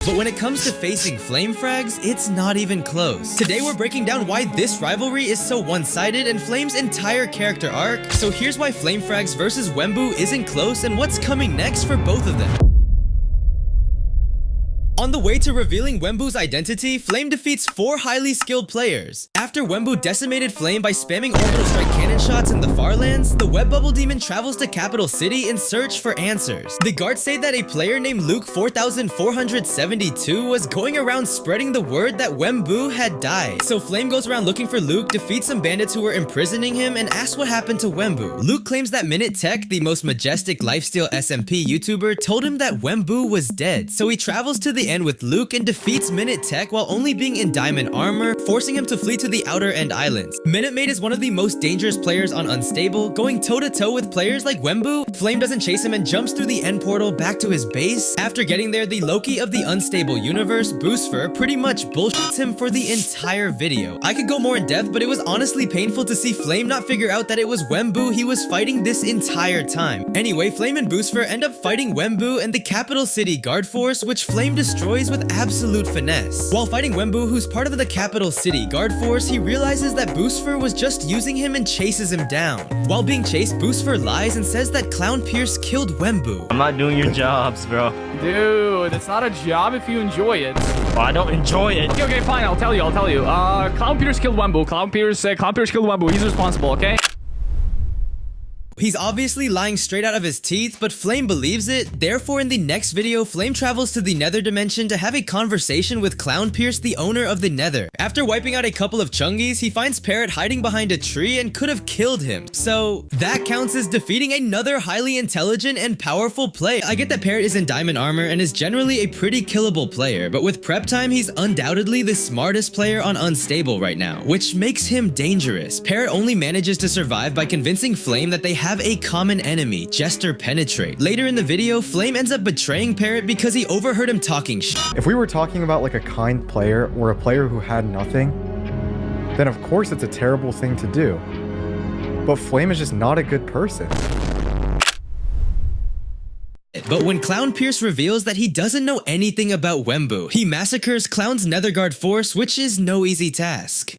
But when it comes to facing flamefrags, it's not even close. Today we're breaking down why this rivalry is so one-sided and Flame's entire character arc. So here's why flamefrags versus Wemmbu isn't close and what's coming next for both of them. On the way to revealing Wembu's identity, Flame defeats 4 highly skilled players. After Wembu decimated Flame by spamming orbital strike cannon shots in the Farlands, the web bubble demon travels to Capital City in search for answers. The guards say that a player named Luke 4472 was going around spreading the word that Wembu had died. So Flame goes around looking for Luke, defeats some bandits who were imprisoning him, and asks what happened to Wembu. Luke claims that Minute Tech, the most majestic lifesteal SMP YouTuber, told him that Wembu was dead. So he travels to the end with Luke and defeats Minute Tech while only being in diamond armor, forcing him to flee to the Outer End Islands. Minute Maid is one of the most dangerous players on Unstable, going toe-to-toe with players like Wembu. Flame doesn't chase him and jumps through the end portal back to his base. After getting there, the Loki of the Unstable universe, Boostfer, pretty much bullshits him for the entire video. I could go more in depth, but it was honestly painful to see Flame not figure out that it was Wembu he was fighting this entire time. Anyway, Flame and Boostfer end up fighting Wembu and the Capital City Guard Force, which Flame destroys with absolute finesse. While fighting Wembu, who's part of the Capital City Guard Force, he realizes that Boostfer was just using him and chases him down. While being chased, Boostfer lies and says that Clown Pierce killed Wembu. I'm not doing your jobs, bro. Dude, it's not a job if you enjoy it. Well, I don't enjoy it. Okay, fine, I'll tell you. Clown Pierce killed Wembu. Clown Pierce killed Wembu. He's responsible, okay? He's obviously lying straight out of his teeth, but Flame believes it. Therefore, in the next video, Flame travels to the Nether Dimension to have a conversation with Clown Pierce, the owner of the Nether. After wiping out a couple of Chungies, he finds Parrot hiding behind a tree and could have killed him. So that counts as defeating another highly intelligent and powerful player. I get that Parrot is in diamond armor and is generally a pretty killable player, but with prep time, he's undoubtedly the smartest player on Unstable right now, which makes him dangerous. Parrot only manages to survive by convincing Flame that they have a common enemy, Jester Penetrate. Later in the video, Flame ends up betraying Parrot because he overheard him talking shit. If we were talking about like a kind player or a player who had nothing, then of course it's a terrible thing to do. But Flame is just not a good person. But when Clown Pierce reveals that he doesn't know anything about Wembu, he massacres Clown's Nether Guard force, which is no easy task.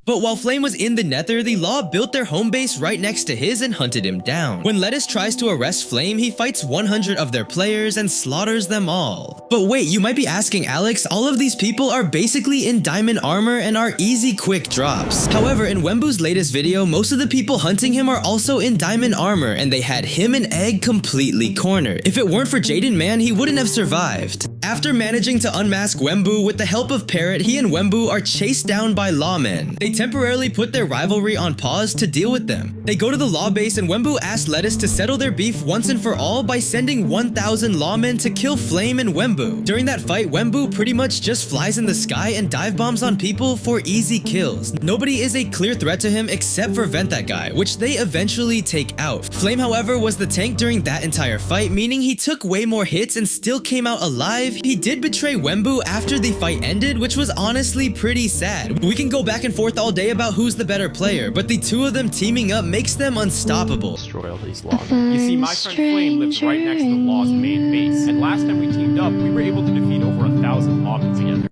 But while Flame was in the Nether, the Law built their home base right next to his and hunted him down. When Lettuce tries to arrest Flame, he fights 100 of their players and slaughters them all. But wait, you might be asking, Alex, all of these people are basically in diamond armor and are easy quick drops. However, in Wembu's latest video, most of the people hunting him are also in diamond armor, and they had him and Egg completely cornered. If it weren't for Jaden Man, he wouldn't have survived. After managing to unmask Wembu with the help of Parrot, he and Wembu are chased down by lawmen. They temporarily put their rivalry on pause to deal with them. They go to the law base and Wembu asks Lettuce to settle their beef once and for all by sending 1,000 lawmen to kill Flame and Wembu. During that fight, Wembu pretty much just flies in the sky and dive bombs on people for easy kills. Nobody is a clear threat to him except for Vent That Guy, which they eventually take out. Flame, however, was the tank during that entire fight, meaning he took way more hits and still came out alive. He did betray Wembu after the fight ended, which was honestly pretty sad. We can go back and forth all day about who's the better player, but the two of them teaming up makes them unstoppable. Destroy all these lawmen. You see, my friend Flame lives right next to the Law's main base, and last time we teamed up, we were able to defeat over 1,000 lawmen together.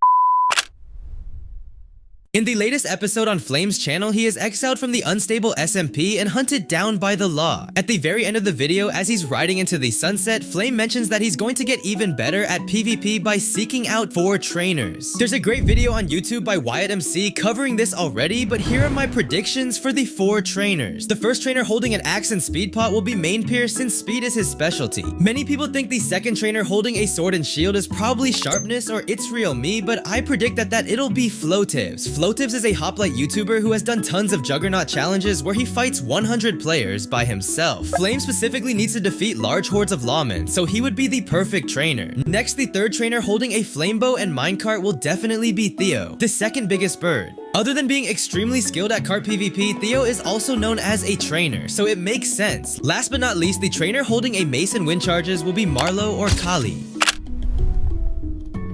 In the latest episode on Flame's channel, he is exiled from the Unstable SMP and hunted down by the Law. At the very end of the video, as he's riding into the sunset, Flame mentions that he's going to get even better at PvP by seeking out 4 trainers. There's a great video on YouTube by Wyatt MC covering this already, but here are my predictions for the 4 trainers. The first trainer holding an axe and speed pot will be Main Pierce, since speed is his specialty. Many people think the second trainer holding a sword and shield is probably Sharpness or It's Real Me, but I predict that it'll be Floatives. Floatives is a hoplite YouTuber who has done tons of Juggernaut challenges where he fights 100 players by himself. Flame specifically needs to defeat large hordes of lawmen, so he would be the perfect trainer. Next, the third trainer holding a flame bow and minecart will definitely be Theo, the second biggest bird. Other than being extremely skilled at cart PvP, Theo is also known as a trainer, so it makes sense. Last but not least, the trainer holding a mace and wind charges will be Marlo or Kali.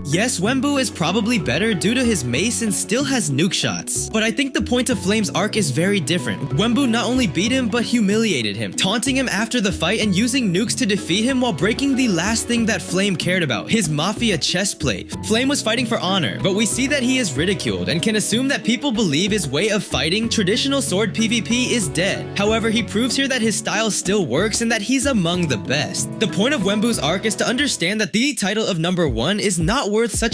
Yes, Wemmbu is probably better due to his mace and still has nuke shots. But I think the point of Flame's arc is very different. Wemmbu not only beat him, but humiliated him, taunting him after the fight and using nukes to defeat him while breaking the last thing that Flame cared about, his Mafia chest plate. Flame was fighting for honor, but we see that he is ridiculed and can assume that people believe his way of fighting traditional sword PvP is dead. However, he proves here that his style still works and that he's among the best. The point of Wembu's arc is to understand that the title of number 1 is not worth such